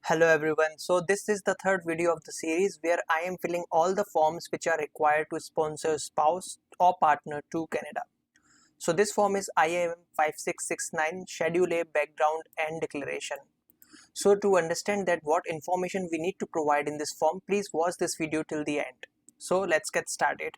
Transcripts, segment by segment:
Hello everyone. So this is the third video of the series where I am filling all the forms which are required to sponsor spouse or partner to Canada. So this form is IMM 5669 Schedule A Background and Declaration. So to understand that what information we need to provide in this form, please watch this video till the end. So let's get started.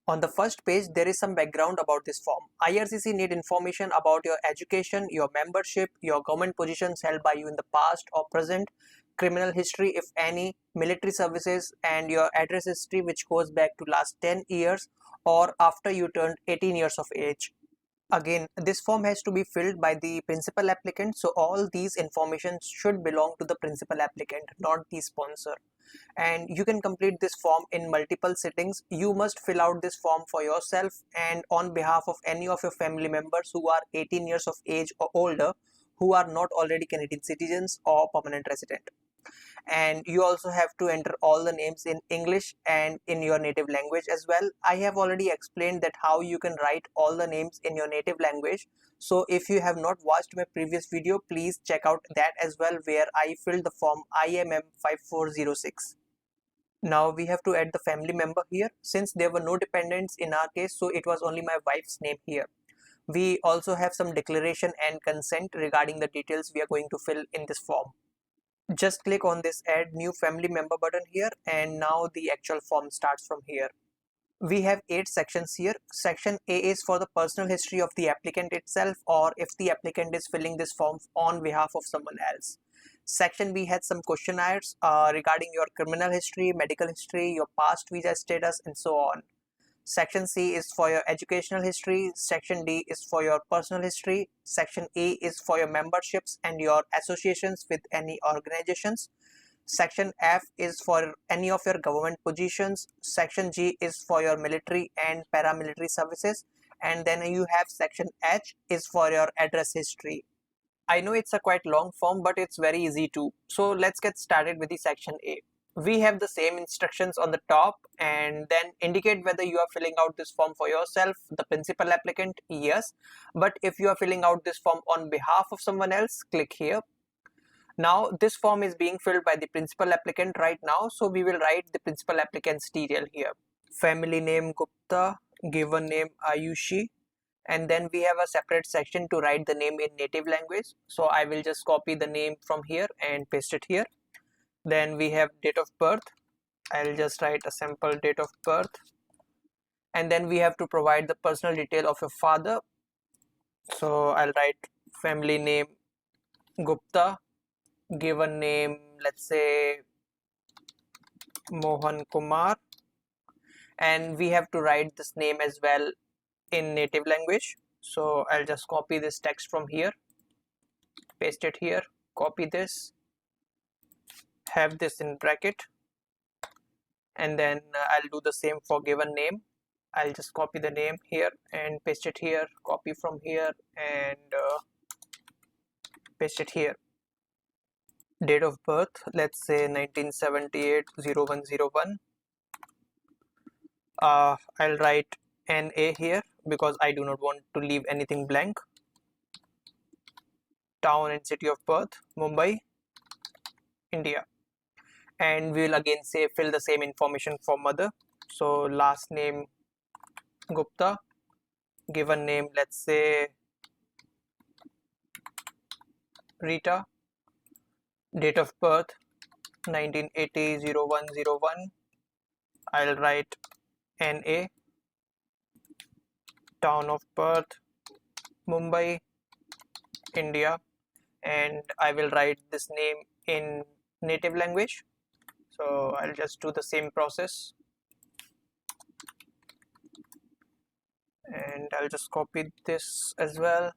On the first page, there is some background about this form. IRCC need information about your education, your membership, your government positions held by you in the past or present, criminal history if any, military services, and your address history which goes back to last 10 years or after you turned 18 years of age. Again, this form has to be filled by the principal applicant, so all these information should belong to the principal applicant, not the sponsor. And you can complete this form in multiple settings. You must fill out this form for yourself and on behalf of any of your family members who are 18 years of age or older, who are not already Canadian citizens or permanent resident. And you also have to enter all the names in English and in your native language as well. I have already explained that how you can write all the names in your native language. So if you have not watched my previous video, please check out that as well, where I filled the form IMM 5406. Now we have to add the family member here. Since there were no dependents in our case, so it was only my wife's name here. We also have some declaration and consent regarding the details we are going to fill in this form. Just click on this add new family member button here, and now the actual form starts from here. We have 8 sections here. Section A is for the personal history of the applicant itself, or if the applicant is filling this form on behalf of someone else. Section B had some questionnaires regarding your criminal history, medical history, your past visa status, and so on. Section C is for your educational history. Section D is for your personal history. Section E is for your memberships and your associations with any organizations. Section F is for any of your government positions. Section G is for your military and paramilitary services. And then you have Section H is for your address history. I know it's a quite long form, but it's very easy too. So let's get started with the Section A. We have the same instructions on the top, and then indicate whether you are filling out this form for yourself, the principal applicant, yes. But if you are filling out this form on behalf of someone else, click here. Now this form is being filled by the principal applicant right now, so we will write the principal applicant's detail here. Family name Gupta, given name Ayushi, and then we have a separate section to write the name in native language. So I will just copy the name from here and paste it here. Then we have date of birth. I'll just write a simple date of birth. And then we have to provide the personal detail of your father. So I'll write family name Gupta, given name, let's say Mohan Kumar, and we have to write this name as well in native language. So I'll just copy this text from here, paste it here, copy this, have this in bracket, and then I'll do the same for given name. I'll just copy the name here and paste it here, copy from here and paste it here. Date of birth, let's say 1978-0101. I'll write NA here because I do not want to leave anything blank. Town and city of birth, Mumbai, India. And we will again say fill the same information for mother. So last name Gupta, given name, let's say Rita, date of birth 1980-0101. I'll write NA, town of birth Mumbai, India, and I will write this name in native language. So I'll just do the same process, and I'll just copy this as well,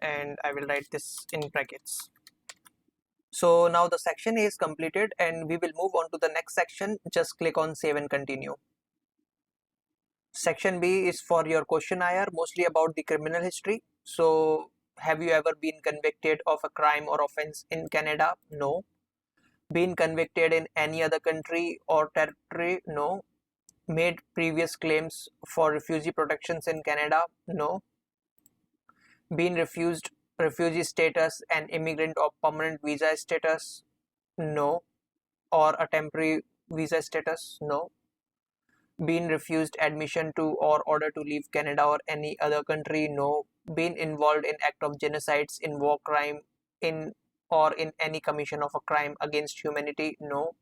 and I will write this in brackets. So now the section A is completed and we will move on to the next section. Just click on save and continue. Section B is for your questionnaire, mostly about the criminal history. So have you ever been convicted of a crime or offense in Canada? No. Been convicted in any other country or territory? No. Made previous claims for refugee protections in Canada? No. Been refused refugee status, an immigrant or permanent visa status? No. Or a temporary visa status? No. Been refused admission to or order to leave Canada or any other country? No. Been involved in act of genocides, in war crime, in or in any commission of a crime against humanity? No.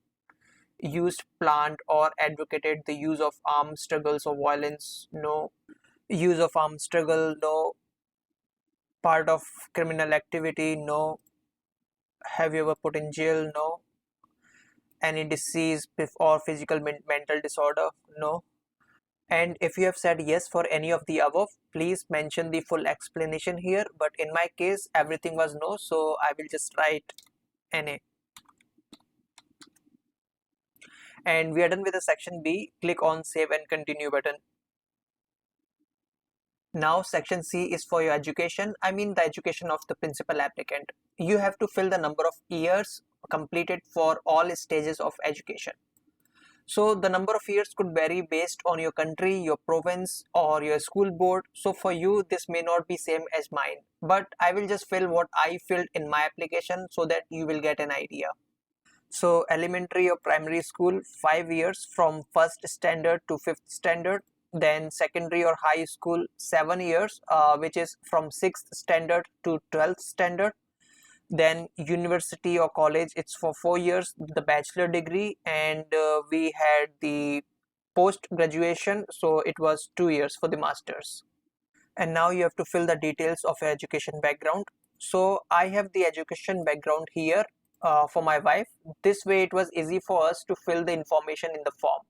Used, planned, or advocated the use of armed struggles or violence? No. Use of armed struggle? No. Part of criminal activity? No. Have you ever put in jail? No. Any disease or physical mental disorder? No. And if you have said yes for any of the above, please mention the full explanation here. But in my case, everything was no, so I will just write NA. And we are done with the section B. Click on Save and Continue button. Now section C is for your education, the education of the principal applicant. You have to fill the number of years completed for all stages of education. So the number of years could vary based on your country, your province, or your school board. So for you, this may not be same as mine, but I will just fill what I filled in my application so that you will get an idea. So elementary or primary school, 5 years from first standard to fifth standard. Then secondary or high school, 7 years, which is from 6th standard to 12th standard. Then university or college, it's for 4 years, the bachelor degree, and we had the post graduation, so it was 2 years for the masters. And now you have to fill the details of your education background. So I have the education background here for my wife. This way it was easy for us to fill the information in the form.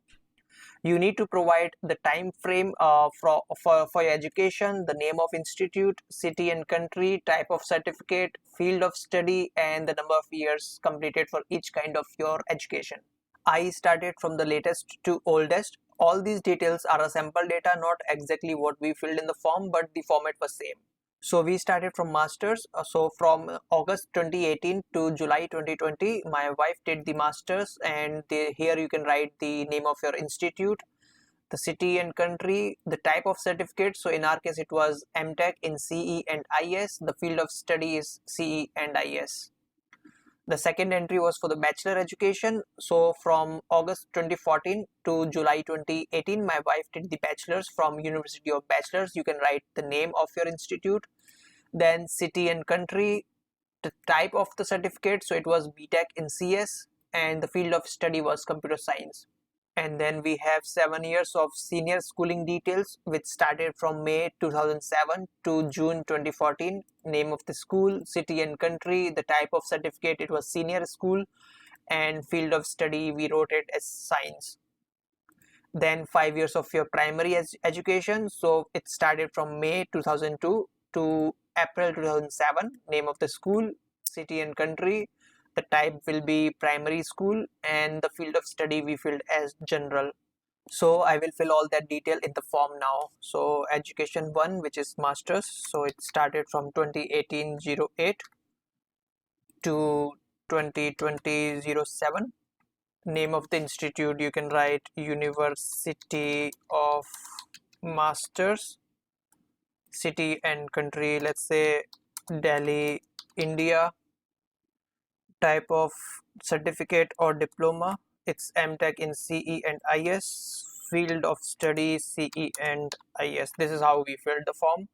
You need to provide the time frame for your education, the name of institute, city and country, type of certificate, field of study, and the number of years completed for each kind of your education. I started from the latest to oldest. All these details are a sample data, not exactly what we filled in the form, but the format was same. So we started from masters. So from August 2018 to July 2020, my wife did the masters, and here you can write the name of your institute, the city and country, the type of certificate. So in our case, it was MTech in CE and IS. The field of study is CE and IS. The second entry was for the bachelor education. So from August 2014 to July 2018, my wife did the bachelor's from University of Bachelors. You can write the name of your institute, then city and country, the type of the certificate. So it was BTech in CS, and the field of study was computer science. And then we have 7 years of senior schooling details, which started from May 2007 to June 2014. Name of the school, city and country, the type of certificate, it was senior school, and field of study, we wrote it as science. Then 5 years of your primary education. So it started from May 2002 to April 2007. Name of the school, city and country, the type will be primary school, and the field of study we filled as general. So I will fill all that detail in the form now. So education 1, which is masters, so it started from 2018-08 to 2020-07. Name of the institute, you can write University of Masters, city and country, let's say Delhi, India. Type of certificate or diploma, it's MTech in CE and IS. Field of study, CE and IS. This is how we filled the form.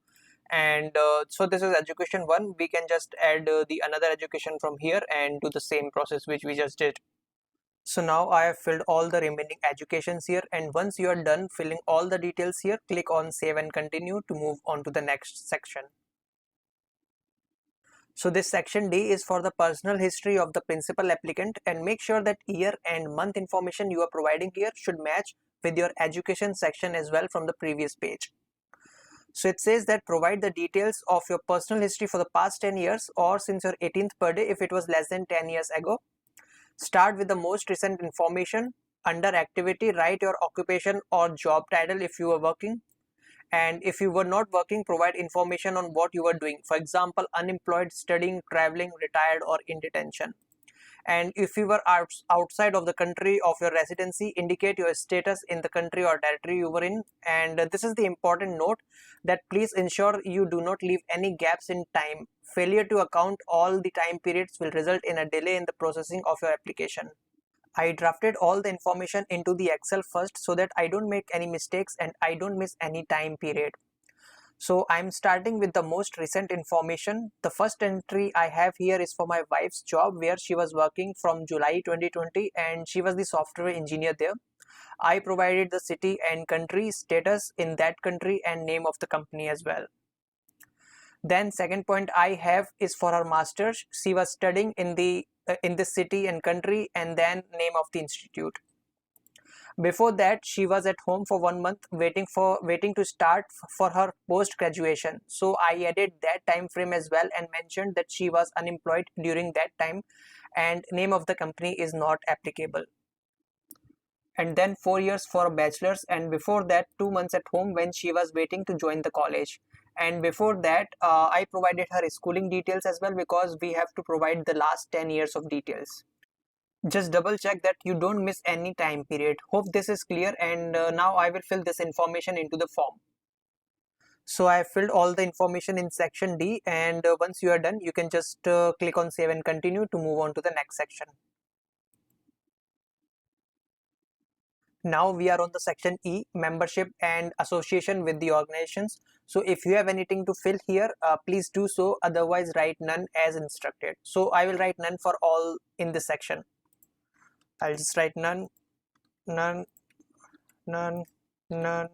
And so this is education 1. We can just add the another education from here and do the same process which we just did. So now I have filled all the remaining educations here, and once you are done filling all the details here, click on Save and Continue to move on to the next section. So this section D is for the personal history of the principal applicant, and make sure that year and month information you are providing here should match with your education section as well from the previous page. So it says that provide the details of your personal history for the past 10 years or since your 18th birthday if it was less than 10 years ago. Start with the most recent information. Under activity, write your occupation or job title if you were working. And if you were not working, provide information on what you were doing. For example, unemployed, studying, traveling, retired, or in detention. And if you were outside of the country of your residency, indicate your status in the country or territory you were in. And this is the important note, that please ensure you do not leave any gaps in time. Failure to account all the time periods will result in a delay in the processing of your application. I drafted all the information into the Excel first so that I don't make any mistakes and I don't miss any time period. So I'm starting with the most recent information. The first entry I have here is for my wife's job, where she was working from July 2020 and she was the software engineer there. I provided the city and country, status in that country, and name of the company as well. Then second point I have is for her masters. She was studying in this city and country, and then name of the institute. Before that, she was at home for 1 month waiting to start for her post graduation. So I added that time frame as well and mentioned that she was unemployed during that time, and name of the company is not applicable. And then 4 years for a bachelor's, and before that 2 months at home when she was waiting to join the college. And before that, I provided her schooling details as well, because we have to provide the last 10 years of details. Just double check that you don't miss any time period. Hope this is clear, and now I will fill this information into the form. So I have filled all the information in section D, and once you are done, you can just click on save and continue to move on to the next section. Now we are on the section E, membership and association with the organizations. So if you have anything to fill here, please do so, otherwise write none as instructed. So I will write none for all in this section. I'll just write none, none, none, none,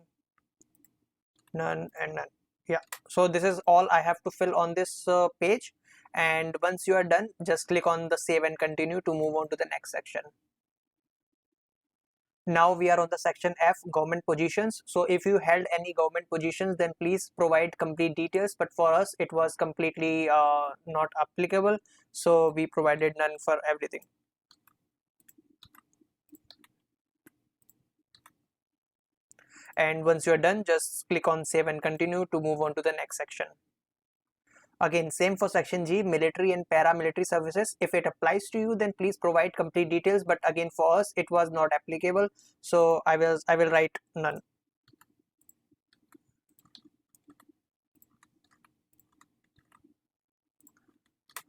none, and none. Yeah, so this is all I have to fill on this page, and once you are done, just click on the save and continue to move on to the next section. Now we are on the section F, government positions. So if you held any government positions, then please provide complete details, but for us it was completely not applicable, so we provided none for everything. And once you're done, just click on save and continue to move on to the next section. Again, same for section G, military and paramilitary services. If it applies to you, then please provide complete details, but again for us it was not applicable, so I will write none.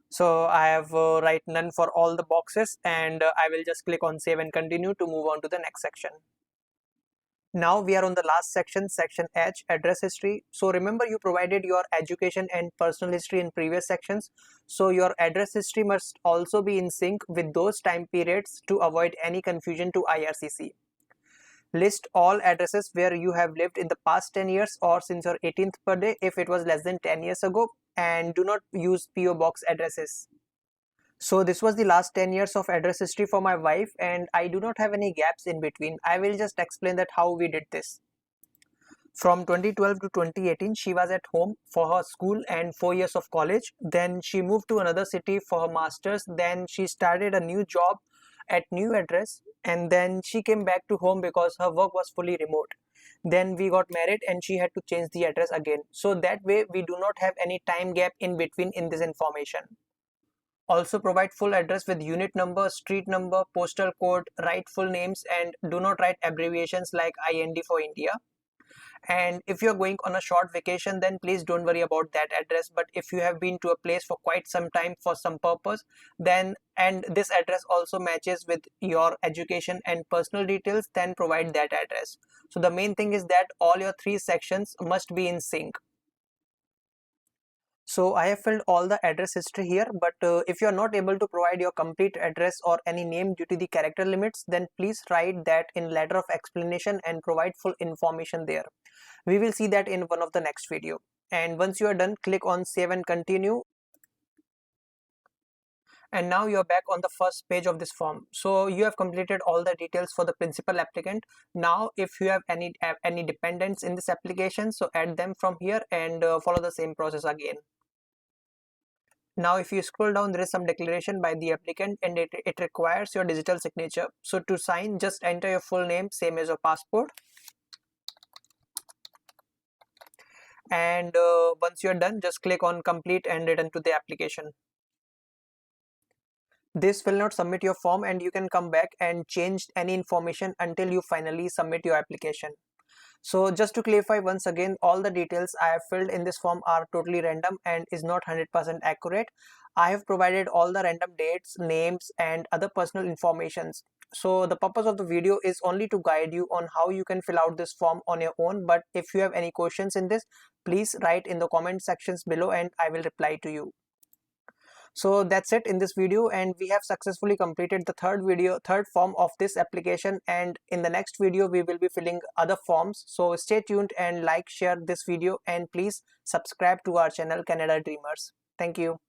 So I have write none for all the boxes, and I will just click on save and continue to move on to the next section. Now we are on the last section, section H, address history. So remember, you provided your education and personal history in previous sections. So your address history must also be in sync with those time periods to avoid any confusion to IRCC. List all addresses where you have lived in the past 10 years or since your 18th birthday if it was less than 10 years ago, and do not use PO box addresses. So this was the last 10 years of address history for my wife, and I do not have any gaps in between. I will just explain that how we did this. From 2012 to 2018, she was at home for her school and 4 years of college. Then she moved to another city for her masters. Then she started a new job at new address, and then she came back to home because her work was fully remote. Then we got married and she had to change the address again. So that way we do not have any time gap in between in this information. Also provide full address with unit number, street number, postal code, write full names, and do not write abbreviations like IND for India. And if you're going on a short vacation, then please don't worry about that address. But if you have been to a place for quite some time for some purpose, then, and this address also matches with your education and personal details, then provide that address. So the main thing is that all your three sections must be in sync. So I have filled all the address history here, but if you are not able to provide your complete address or any name due to the character limits, then please write that in letter of explanation and provide full information there. We will see that in one of the next video. And once you are done, click on save and continue. And now you are back on the first page of this form. So you have completed all the details for the principal applicant. Now if you have any dependents in this application, so add them from here and follow the same process again. Now if you scroll down, there is some declaration by the applicant, and it requires your digital signature. So to sign, just enter your full name, same as your passport. And once you're done, just click on complete and return to the application. This will not submit your form, and you can come back and change any information until you finally submit your application. So just to clarify once again, all the details I have filled in this form are totally random and is not 100% accurate. I have provided all the random dates, names and other personal informations. So the purpose of the video is only to guide you on how you can fill out this form on your own. But if you have any questions in this, please write in the comment sections below and I will reply to you. So that's it in this video, and we have successfully completed the third form of this application, and in the next video we will be filling other forms. So stay tuned and like, share this video, and please subscribe to our channel Canada Dreamers. Thank you.